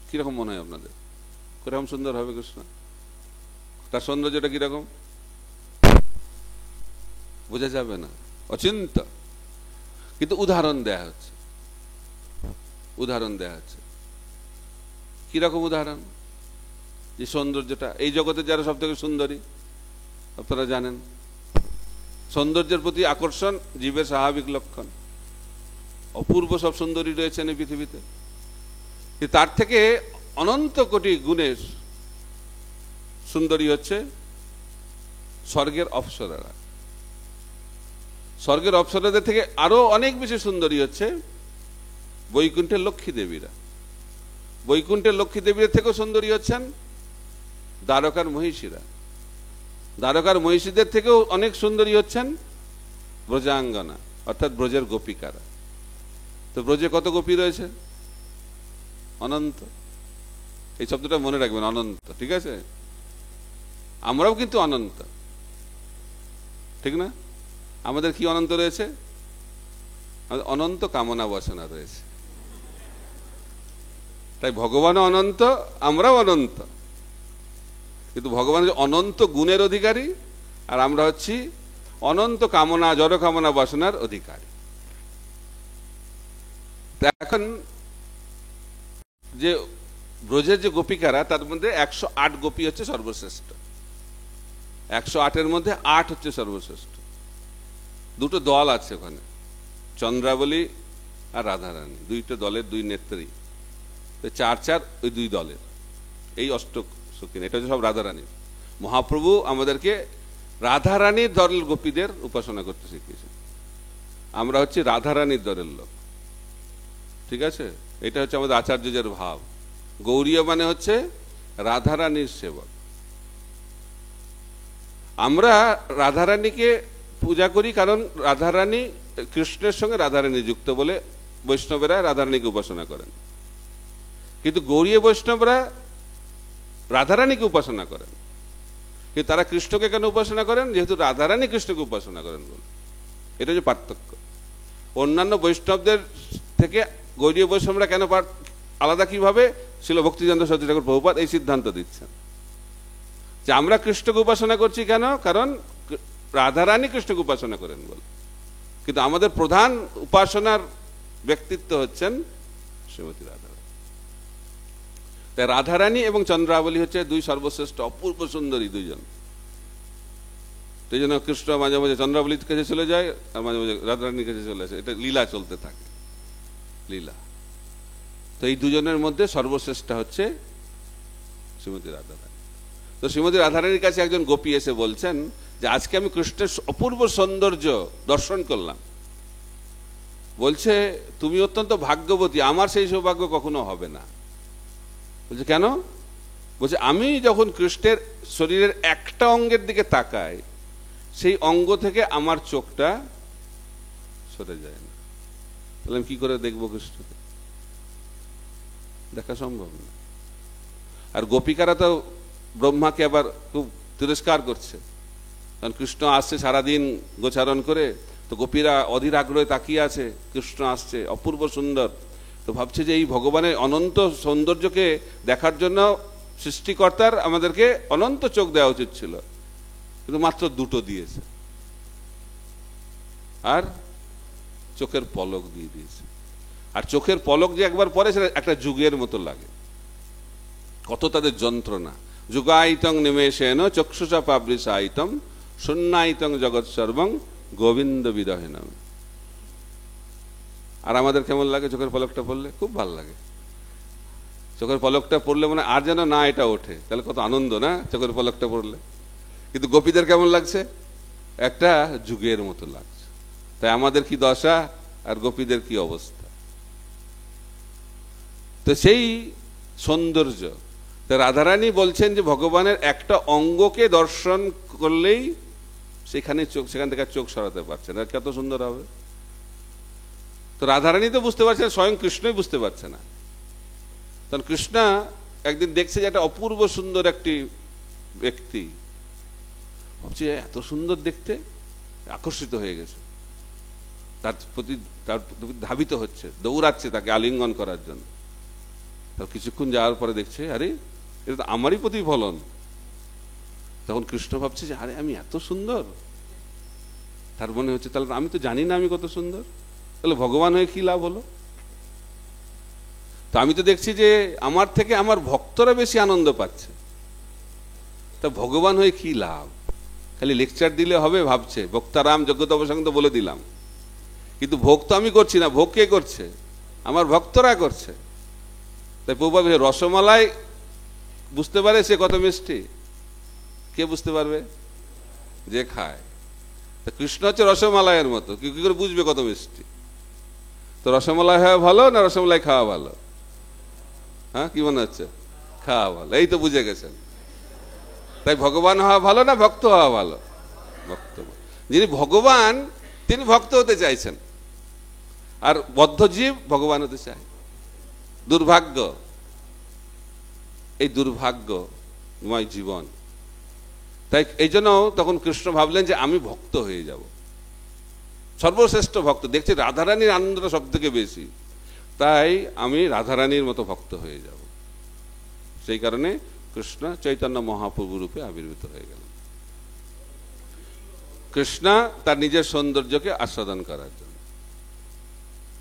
[SPEAKER 1] কিরকম মনে হয় আপনাদের? কিরকম সুন্দর হবে কৃষ্ণ? তার সৌন্দর্যটা কিরকম বোঝা যাবে না, অচিন্ত। কিন্তু উদাহরণ দেয়া হচ্ছে, উদাহরণ দেয়া হচ্ছে। কিরকম উদাহরণ? যে সৌন্দর্যটা, এই জগতে যারা সব থেকে সুন্দরী আপনারা জানেন, সৌন্দর্যের প্রতি আকর্ষণ জীবের স্বাভাবিক লক্ষণ। অপূর্ব সব সুন্দরী রয়েছেন এই পৃথিবীতে, তার থেকে অনন্ত কোটি গুণের সুন্দরী হচ্ছে স্বর্গের অপ্সরারা। স্বর্গের অপ্সরাদের থেকে আরো অনেক বেশি সুন্দরী হচ্ছে বৈকুণ্ঠের লক্ষ্মী দেবীরা। বৈকুণ্ঠের লক্ষ্মী দেবীর থেকেও সুন্দরী হচ্ছেন দ্বারকার মহিষীরা। দ্বারকার মহিষীদের থেকেও অনেক সুন্দরী হচ্ছেন ব্রজাঙ্গনা, অর্থাৎ ব্রজের গোপিকারা। তো ব্রজে কত গোপী রয়েছে? অনন্ত। এই শব্দটা মনে রাখবেন, অনন্ত। ঠিক আছে? আমরাও কিন্তু অনন্ত, ঠিক না? আমাদের কি অনন্ত রয়েছে? অনন্ত কামনা বাসনা রয়েছে। তাই ভগবানও অনন্ত, আমরাও অনন্ত। কিন্তু ভগবান অনন্ত গুণের অধিকারী, আর আমরা হচ্ছি অনন্ত কামনা, জড় কামনা বাসনার অধিকারী। এখন যে ব্রজের যে গোপিকারা, তার মধ্যে 108 গোপী হচ্ছে সর্বশ্রেষ্ঠ। 108-এর মধ্যে 8 হচ্ছে সর্বশ্রেষ্ঠ। দুটো দল আছে ওখানে, চন্দ্রাবলী আর রাধারানী, দুইটা দলের দুই নেত্রী। 4 ওই দুই দলের, এই অষ্টক সখিনী, এটা হচ্ছে সব রাধারানীর। মহাপ্রভু আমাদেরকে রাধারানীর দলের গোপীদের উপাসনা করতে শিখিয়েছেন। আমরা হচ্ছে রাধারানীর দলের লোক। ঠিক আছে? এটা হচ্ছে আমাদের আচার্যদের ভাব। গৌরীয় মানে হচ্ছে রাধারানীর সেবক। আমরা রাধারানীকে পূজা করি কারণ রাধারানী কৃষ্ণের সঙ্গে রাধারানী যুক্ত বলে বৈষ্ণবেরা রাধারানীকে উপাসনা করেন। কিন্তু গৌরীয় বৈষ্ণবরা রাধারানীকে উপাসনা করেন। কিন্তু তারা কৃষ্ণকে কেন উপাসনা করেন? যেহেতু রাধারানী কৃষ্ণকে উপাসনা করেন বলে। এটা হচ্ছে পার্থক্য। অন্যান্য বৈষ্ণবদের থেকে গৌরীয় বৈষ্ণবরা কেন আলাদা কিভাবে? ছিল ভক্তিচন্দ্র সরস্বতী ঠাকুর প্রভুপাদ এই সিদ্ধান্ত দিচ্ছেন যে আমরা কৃষ্ণকে উপাসনা করছি কেন? কারণ রাধারানী কৃষ্ণকে উপাসনা করেন বলে, কিন্তু আমাদের প্রধান উপাসনার ব্যক্তিত্ব হচ্ছেন শ্রীমতী রাধারানী। তাই রাধারানী এবং চন্দ্রাবলী হচ্ছে দুই সর্বশ্রেষ্ঠ অপূর্ব সুন্দরী দুইজন। এই জন্য কৃষ্ণ মাঝে মাঝে চন্দ্রাবলীর কাছে চলে যায় আর মাঝে মাঝে রাধারানীর কাছে চলে আসে, এটা লীলা চলতে থাকে, লীলা। তো এই দুজনের মধ্যে সর্বশ্রেষ্ঠ হচ্ছে শ্রীমতী রাধারানী। তো শ্রীমতী রাধারানীর কাছে একজন গোপী এসে বলছেন যে আজকে আমি কৃষ্ণের অপূর্ব সৌন্দর্য দর্শন করলাম, বলছে তুমি অত্যন্ত ভাগ্যবতী, আমার সেই সৌভাগ্য কখনো হবে না। বলছে কেন? বলছে আমি যখন কৃষ্ণের শরীরের একটা অঙ্গের দিকে তাকাই, সেই অঙ্গ থেকে আমার চোখটা সরে যায় না। বললাম কি করে দেখবো কৃষ্ণকে? দেখা সম্ভব না। আর গোপিকারা তো ব্রহ্মাকে আবার খুব তিরস্কার করছে, কারণ কৃষ্ণ আসছে সারাদিন গোচারণ করে, তো গোপীরা অধীর আগ্রহে তাকিয়ে আছে, কৃষ্ণ আসছে অপূর্ব সুন্দর, তো ভাবছে যে এই ভগবানের অনন্ত সৌন্দর্যকে দেখার জন্য সৃষ্টিকর্তার আমাদেরকে অনন্ত চোখ দেওয়া উচিত ছিল, কিন্তু মাত্র দুটো দিয়েছে, আর চোখের পলক দিয়ে দিয়েছে। আর চোখের পলক যে একবার পরে সেটা একটা যুগের মতো লাগে, কত তাদের যন্ত্রণা। যুগায়িতং নিমেষেন চক্ষুষা পাবৃসায়িতম শূন্যায়িতং জগৎ সর্বং গোবিন্দ বিদহেনম। আর আমাদের কেমন লাগে চোখের পলকটা পড়লে? খুব ভালো লাগে। চোখের পলকটা পড়লে মানে আর যেন না এটা ওঠে, তাহলে কত আনন্দ না চোখের পলকটা পড়লে। কিন্তু গোপীদের কেমন লাগছে? একটা যুগের মতো লাগছে। তাই আমাদের কি দশা আর গোপীদের কি অবস্থা। তো সেই সৌন্দর্য, রাধারানী বলছেন যে ভগবানের একটা অঙ্গকে দর্শন করলেই সেখান থেকে চোখ সরাতে পারছে না, কত সুন্দর হবে। তো রাধারানী তো বুঝতে পারছে না, স্বয়ং কৃষ্ণই বুঝতে পারছে না। তখন কৃষ্ণ একদিন দেখছে যে একটা অপূর্ব সুন্দর একটি ব্যক্তি, ভাবছে এত সুন্দর দেখতে, আকর্ষিত হয়ে গেছে, তার প্রতি ধাবিত হচ্ছে, দৌড়াচ্ছে তাকে আলিঙ্গন করার জন্য। তার কিছুক্ষণ যাওয়ার পরে দেখছে আরে এটা তো আমারই প্রতিফলন। তখন কৃষ্ণ ভাবছে যে আরে আমি এত সুন্দর, তার মনে হচ্ছে তাহলে আমি তো জানি না আমি কত সুন্দর, তাহলে ভগবান হয়ে কি লাভ হলো? তো আমি তো দেখছি যে আমার থেকে আমার ভক্তরা বেশি আনন্দ পাচ্ছে, তা ভগবান হয়ে কি লাভ? খালি লেকচার দিলে হবে ভাবছে, ভক্তারাম যোগ্যতা অবসঙ্গ তো বলে দিলাম, কিন্তু ভোগ তো আমি করছি না, ভোগ কে করছে? আমার ভক্তরা করছে। তাই প্রভু রসমালাই বুঝতে পারে সে কত মিষ্টি, কে বুঝতে পারবে? যে খায়। তা কৃষ্ণ হচ্ছে রসমালাইয়ের মতো, কি করে বুঝবে কত মিষ্টি? তো রসমালাই হওয়া ভালো না রসমালাই খাওয়া ভালো? হ্যাঁ, কি মনে হচ্ছে? খাওয়া ভালো। এই তো বুঝে গেছেন। তাই ভগবান হওয়া ভালো না ভক্ত হওয়া ভালো? ভক্ত। যিনি ভগবান তিনি ভক্ত হতে চাইছেন, আর বদ্ধ জীব ভগবান হতে চায়। দুর্ভাগ্য, এই দুর্ভাগ্যময় জীবন। তাই এই জন্য তখন কৃষ্ণ ভাবলেন যে আমি ভক্ত হয়ে যাব, সর্বশ্রেষ্ঠ ভক্ত। দেখছি রাধারানীর আনন্দটা সব থেকে বেশি, তাই আমি রাধারানীর মতো ভক্ত হয়ে যাব। সেই কারণে কৃষ্ণ চৈতন্য মহাপ্রভু রূপে আবির্ভূত হয়ে গেল। কৃষ্ণ তার নিজের সৌন্দর্যকে আস্বাদন করার জন্য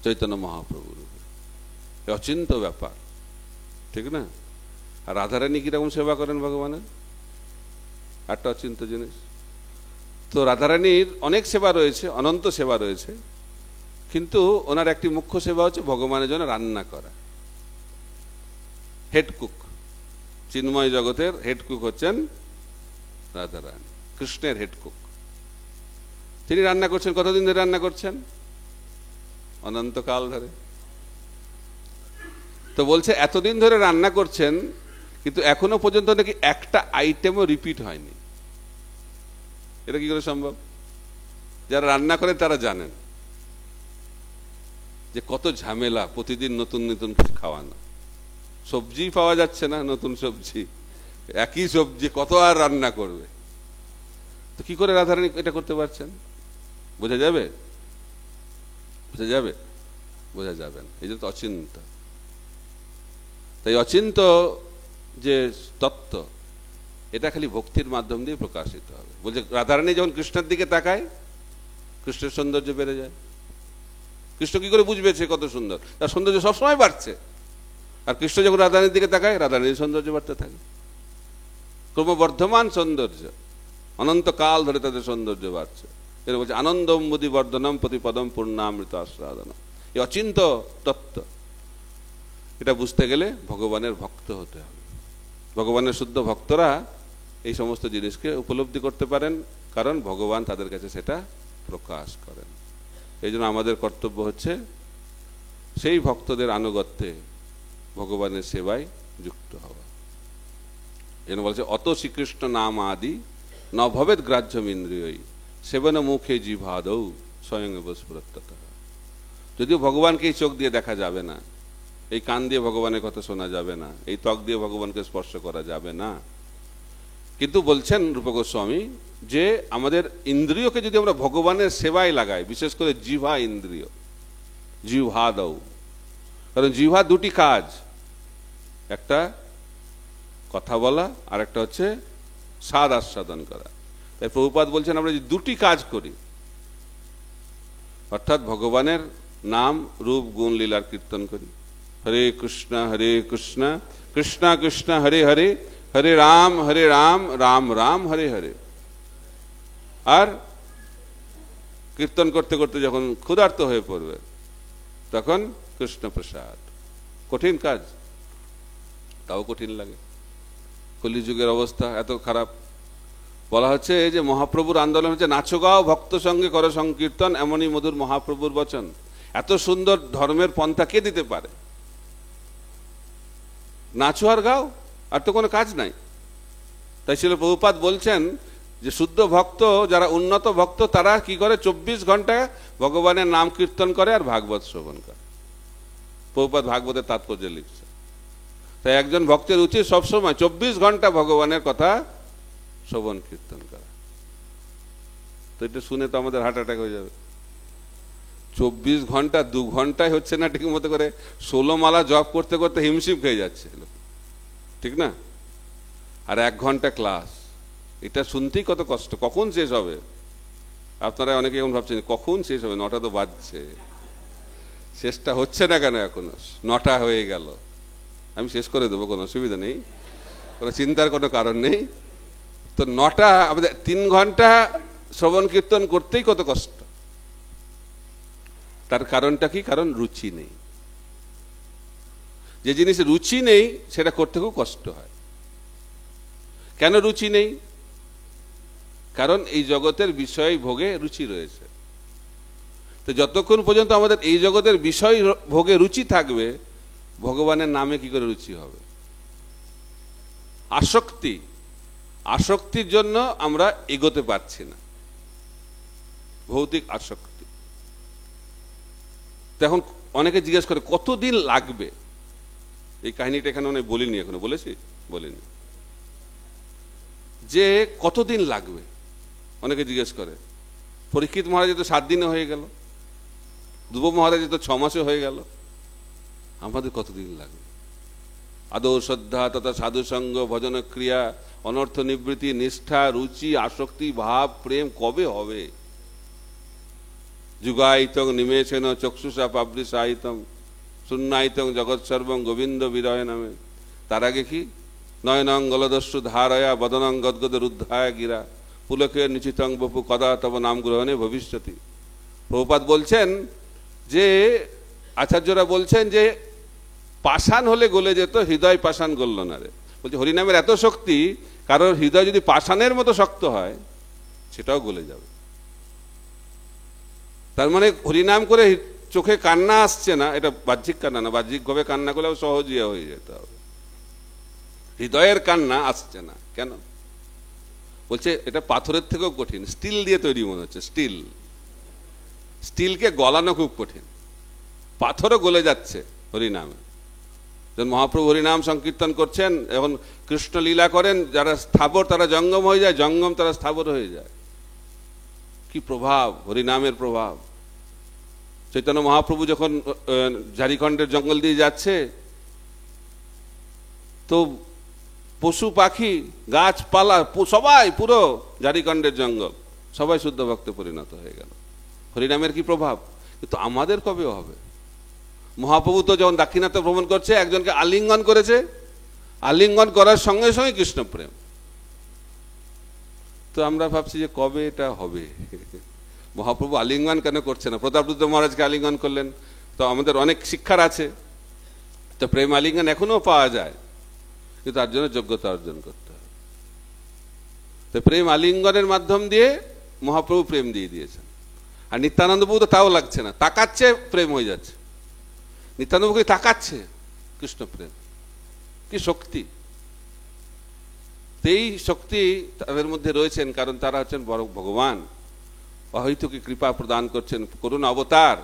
[SPEAKER 1] চৈতন্য মহাপ্রভু রূপে, অচিন্ত ব্যাপার, ঠিক না? আর রাধারানী কিরকম সেবা করেন ভগবানের, একটা অচিন্ত জিনিস। তো রাধারানীর অনেক সেবা রয়েছে, অনন্ত সেবা রয়েছে, কিন্তু ওনার একটি মুখ্য সেবা হচ্ছে ভগবানের জন্য রান্না করা। হেড কুক, চিন্ময় জগতের হেড কুক হচ্ছেন রাধারানী, কৃষ্ণের হেড কুক। তিনি রান্না করছেন, কতদিন ধরে রান্না করছেন? অনন্তকাল ধরে। তো বলছে এতদিন ধরে রান্না করছেন, কিন্তু এখনো পর্যন্ত নাকি একটা আইটেমও রিপিট হয়নি। এটা কি করে সম্ভব? যারা রান্না করেন তারা জানেন যে কত ঝামেলা প্রতিদিন নতুন নতুন কিছু খাওয়ানো। সবজি পাওয়া যাচ্ছে না, নতুন সবজি, একই সবজি কত আর রান্না করবে। তো কি করে রাধারানী এটা করতে পারছেন? বোঝা যাবে? বোঝা যাবে? বোঝা যাবে না, এই জন্য এটা খালি ভক্তির মাধ্যম দিয়ে প্রকাশিত হবে। বলছে রাধারানী যখন কৃষ্ণের দিকে তাকায় কৃষ্ণের সৌন্দর্য বেড়ে যায়। কৃষ্ণ কি করে বুঝবে সে কত সুন্দর? তার সৌন্দর্য সবসময় বাড়ছে। আর কৃষ্ণ যখন রাধারানীর দিকে তাকায় রাধারানীর সৌন্দর্য বাড়তে থাকে, ক্রমবর্ধমান সৌন্দর্য, অনন্তকাল ধরে তাদের সৌন্দর্য বাড়ছে। এটা বলছে আনন্দম্বুদি বর্ধনম প্রতিপদম পূর্ণামৃত আস্বাদনম। এই অচিন্ত তত্ত্ব, এটা বুঝতে গেলে ভগবানের ভক্ত হতে হবে। ভগবানের শুদ্ধ ভক্তরা এই সমস্ত জিনিসকে উপলব্ধি করতে পারেন, কারণ ভগবান তাদের কাছে সেটা প্রকাশ করেন। এই জন্য আমাদের কর্তব্য হচ্ছে সেই ভক্তদের আনুগত্যে ভগবানের সেবায় যুক্ত হওয়া। যেন বলছে অত শ্রীকৃষ্ণ নাম আদি ন ভবেদ গ্রাহ্যম ইন্দ্রিয়ই সেবন মুখে জিভাদৌ স্বয়ং স্ফুরত্তত। যদিও ভগবানকে এই চোখ দিয়ে দেখা যাবে না, এই কান দিয়ে ভগবানের কথা শোনা যাবে না, এই ত্বক দিয়ে ভগবানকে স্পর্শ করা যাবে না, কিন্তু বলছেন রূপ গোস্বামী যে আমাদের ইন্দ্রিয়কে যদি আমরা ভগবানের সেবায় লাগাই, বিশেষ করে জিহ্বা ইন্দ্রিয়, জিহ্বাদৌ, কারণ জিহ্বা দুটি কাজ, একটা কথা বলা আর একটা হচ্ছে স্বাদ আস্বাদন করা। তাই প্রভুপাদ বলছেন আমরা যদি দুটি কাজ করি, অর্থাৎ ভগবানের নাম রূপ গুণ লীলার কীর্তন করি, হরে কৃষ্ণ কৃষ্ণ কৃষ্ণ হরে হরে, হরে রাম রাম রাম হরে হরে, আর কীর্তন করতে করতে যখন ক্ষুধার্ত হয়ে পড়বে তখন কৃষ্ণ প্রসাদ। কঠিন কাজ, তাও কঠিন লাগে। কলিযুগের অবস্থা এত খারাপ। বলা হচ্ছে যে মহাপ্রভুর আন্দোলন হচ্ছে নাচো গাও ভক্ত সঙ্গে করো সংকীর্তন, এমনই মধুর মহাপ্রভুর বচন। এত সুন্দর ধর্মের পন্থা কে দিতে পারে? নাচো আর গাও, আর তো কোনো কাজ নাই। তাই ছিল প্রভুপাদ বলছেন যে শুদ্ধ ভক্ত, যারা উন্নত ভক্ত, তারা কি করে 24 ঘন্টা ভগবানের নাম কীর্তন করে আর ভাগবত শ্রবণ করে। প্রভুপাদ ভাগবতের তাৎপর্য লিখছে। তাই একজন ভক্তের উচিত সবসময় 24 ঘন্টা ভগবানের কথা শ্রবণ কীর্তন করা। তো এটা শুনে তো আমাদের হার্ট অ্যাটাক হয়ে যাবে। 24 ঘন্টা 2 ঘন্টায় হচ্ছে না ঠিক মতো করে, 16 মালা জপ করতে করতে হিমশিম খেয়ে যাচ্ছে, ঠিক না? আর 1 ঘন্টা ক্লাস, এটা শুনতেই কত কষ্ট। কখন শেষ হবে? আপনারা অনেকে এখন ভাবছেন কখন শেষ হবে, 9টা তো বাজছে, শেষটা হচ্ছে না কেন? এখনো 9টা হয়ে গেল, আমি শেষ করে দেবো, কোনো অসুবিধা নেই, কোনো চিন্তার কোনো কারণ নেই। তো 9টা, আমাদের 3 ঘন্টা শ্রবণ কীর্তন করতেই কত কষ্ট। তার কারণটা কি? কারণ রুচি নেই। যে জিনিসে রুচি নেই সেটা করতে খুব কষ্ট হয়। কেন রুচি নেই? কারণ এই জগতের বিষয় ভোগে রুচি রয়েছে। তো যতক্ষণ পর্যন্ত আমাদের এই জগতের বিষয় ভোগে রুচি থাকবে, ভগবানের নামে কি করে রুচি হবে? আসক্তি, আসক্তির জন্য আমরা এগোতে পারছি না, ভৌতিক আসক্তি। তখন অনেকে জিজ্ঞেস করে কতদিন লাগবে। এই কাহিনীটা এখানে অনেক বলিনি, এখনো বলেছি, বলিনি, যে কতদিন লাগবে অনেকে জিজ্ঞেস করে। পরীক্ষিত মহারাজ তো 7 দিনে হয়ে গেল, ধ্রুব মহারাজ তো 6 মাসে হয়ে গেল, আমাদের কতদিন লাগবে? আদৌ শ্রদ্ধা তথা সাধুসঙ্গ ভজন ক্রিয়া অনর্থ নিবৃত্তি নিষ্ঠা রুচি আসক্তি ভাব প্রেম কবে হবে? যুগায়িতং নিমেষেন চক্ষুষা পাবলি সাহিতম শূন্যায়িতং জগৎ সর্বং গোবিন্দ বিরয় নামে। তার আগে কি? নয়নং গলদস্যু ধারয়া বদনং গদগদ রুদ্ধায় গিরা পুলকে নিচিতং বপু কদা তব নাম গ্রহণে ভবিষ্যতি। প্রভুপাদ বলছেন যে, আচার্যরা বলছেন যে পাষাণ হলে গলে যেত, হৃদয় পাষাণ গলল না রে। বলছে হরিনামের এত শক্তি, কারণ হৃদয় যদি পাষাণের মতো শক্ত হয় সেটাও গলে যাবে। তার মানে হরিনাম করে চোখে কান্না আসছে না, এটা বাহ্যিক কান্না না, বাহ্যিকভাবে কান্না করলেও সহজ হয়ে যেতে হবে। হৃদয়ের কান্না আসছে না কেন? বলছে এটা পাথরের থেকেও কঠিন, স্টিল দিয়ে তৈরি মনে হচ্ছে। স্টিলকে গলানো খুব কঠিন, পাথরও গলে যাচ্ছে হরিনামে। যখন মহাপ্রভু হরিনাম সংকীর্তন করছেন, এখন কৃষ্ণ লীলা করেন, যারা স্থাবর তারা জঙ্গম হয়ে যায়, জঙ্গম তারা স্থাবর হয়ে যায়। কি প্রভাব, হরিনামের প্রভাব। চৈতন্য মহাপ্রভু যখন ঝাড়খণ্ডের জঙ্গল দিয়ে যাচ্ছে, তো পশু পাখি গাছপালা সবাই, পুরো ঝাড়খণ্ডের জঙ্গল সবাই শুদ্ধ ভক্তে পরিণত হয়ে গেল। হরিনামের কি প্রভাব! কিন্তু আমাদের কবে হবে? মহাপ্রভু তো যখন দাক্ষিণাত্য ভ্রমণ করছে, একজনকে আলিঙ্গন করেছে, আলিঙ্গন করার সঙ্গে সঙ্গে কৃষ্ণ প্রেম। তো আমরা ভাবছি যে কবে এটা হবে? মহাপ্রভু আলিঙ্গন কেন করছে না? প্রতাপরুদ্র মহারাজকে আলিঙ্গন করলেন, তো আমাদের অনেক শিক্ষার আছে, তো প্রেম আলিঙ্গন এখনো পাওয়া যায়, কিন্তু তার জন্য যোগ্যতা অর্জন করতে হবে। তো প্রেম আলিঙ্গনের মাধ্যম দিয়ে মহাপ্রভু প্রেম দিয়ে দিয়েছেন। আর নিত্যানন্দ প্রভু তো তাও লাগছে না, তাকাচ্ছে প্রেম হয়ে যাচ্ছে। নিত্যানন্দ প্রভু তাকাচ্ছে, কৃষ্ণ প্রেম, কি শক্তি! এই শক্তি তাদের মধ্যে রয়েছেন, কারণ তারা হচ্ছেন বড় ভগবান, অহৈতুকী কৃপা প্রদান করছেন, করুণা অবতার।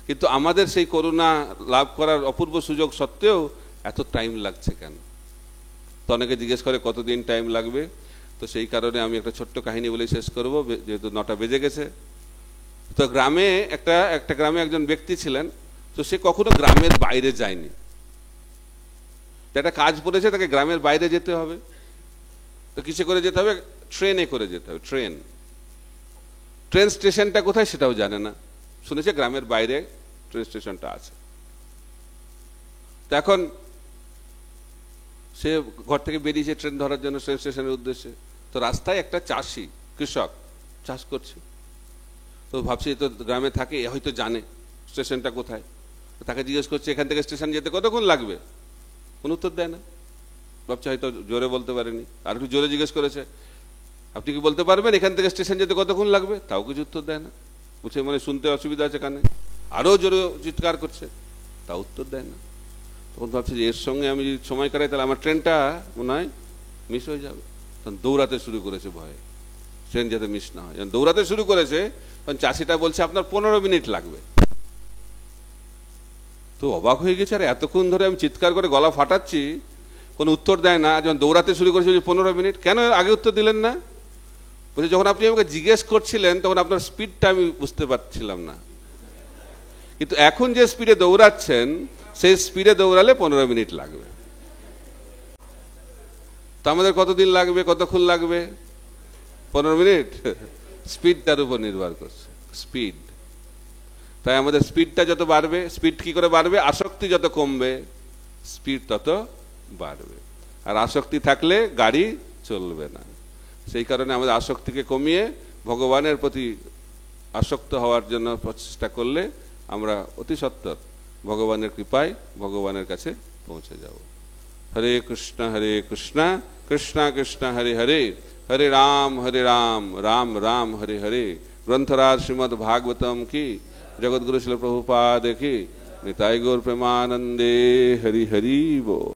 [SPEAKER 1] কিন্তু আমাদের সেই করুণা লাভ করার অপূর্ব সুযোগ সত্ত্বেও এত টাইম লাগছে কেন? তো অনেকে জিজ্ঞেস করে কতদিন টাইম লাগবে। তো সেই কারণে আমি একটা ছোট্ট কাহিনী বলে শেষ করব, যেহেতু 9টা বেজে গেছে। তো গ্রামে একটা গ্রামে একজন ব্যক্তি ছিলেন, তো সে কখনো গ্রামের বাইরে যায়নি। একটা কাজ পড়েছে, তাকে গ্রামের বাইরে যেতে হবে। তো কিসে করে যেতে হবে? ট্রেনে করে যেতে হবে। ট্রেন স্টেশনটা কোথায় সেটাও জানে না, শুনেছে গ্রামের বাইরে ট্রেন স্টেশনটা আছে। তো এখন সে ঘর থেকে বেরিয়েছে ট্রেন ধরার জন্য ট্রেন স্টেশনের উদ্দেশ্যে। তো রাস্তায় একটা চাষি, কৃষক চাষ করছে। তো ভাবছি তো গ্রামে থাকে, হয়তো জানে স্টেশনটা কোথায়। তাকে জিজ্ঞেস করছে এখান থেকে স্টেশন যেতে কতক্ষণ লাগবে? কোনো উত্তর দেয় না। ভাবছে হয়তো জোরে বলতে পারেনি, আর একটু জোরে জিজ্ঞেস করেছে, আপনি কি বলতে পারবেন এখান থেকে স্টেশন যেতে কতক্ষণ লাগবে? তাও কিছু উত্তর দেয় না। বুঝে মানে শুনতে অসুবিধা আছে কানে, আরো জোরে চিৎকার করছে, তাও উত্তর দেয় না। তখন ভাবছে যে এর সঙ্গে আমি যদি সময় কাটাই তাহলে আমার ট্রেনটা মনে হয় মিস হয়ে যাবে। তখন দৌড়াতে শুরু করেছে ভয়ে, ট্রেন যাতে মিস না হয়। যখন দৌড়াতে শুরু করেছে তখন চাষিটা বলছে আপনার 15 মিনিট লাগবে। তো অবাক হয়ে গেছে, আর এতক্ষণ ধরে আমি চিৎকার করে গলা ফাটাচ্ছি, কোনো উত্তর দেয় না। যখন দৌড়াতে শুরু করেছে 15 মিনিট, কেন আগে উত্তর দিলেন না? বলছে যখন আপনি আমাকে জিজ্ঞেস করছিলেন তখন আপনার স্পিডটা আমি বুঝতে পারছিলাম না, কিন্তু এখন যে স্পিডে দৌড়াচ্ছেন সেই স্পিডে দৌড়ালে 15 মিনিট লাগবে। তো আমাদের কতদিন লাগবে, কতক্ষণ লাগবে? 15 মিনিট। স্পিড তার উপর নির্ভর করছে, স্পিড। তাই আমাদের স্পিডটা যত বাড়বে, স্পিড কি করে বাড়বে? আসক্তি যত কমবে স্পিড তত বাড়বে। আর আসক্তি থাকলে গাড়ি চলবে না। সেই কারণে আমাদের আসক্তিকে কমিয়ে ভগবানের প্রতি আসক্ত হওয়ার জন্য প্রচেষ্টা করলে আমরা অতি সত্বর ভগবানের কৃপায় ভগবানের কাছে পৌঁছে যাব। হরে কৃষ্ণ কৃষ্ণ কৃষ্ণ হরে হরে, হরে রাম রাম রাম হরে হরে। গ্রন্থরাজ শ্রীমদ্ ভাগवतम की, जगद्गुरु श्रील प्रभुपाद की। निताई गौर प्रेमानंदे। हरि हरि बोल।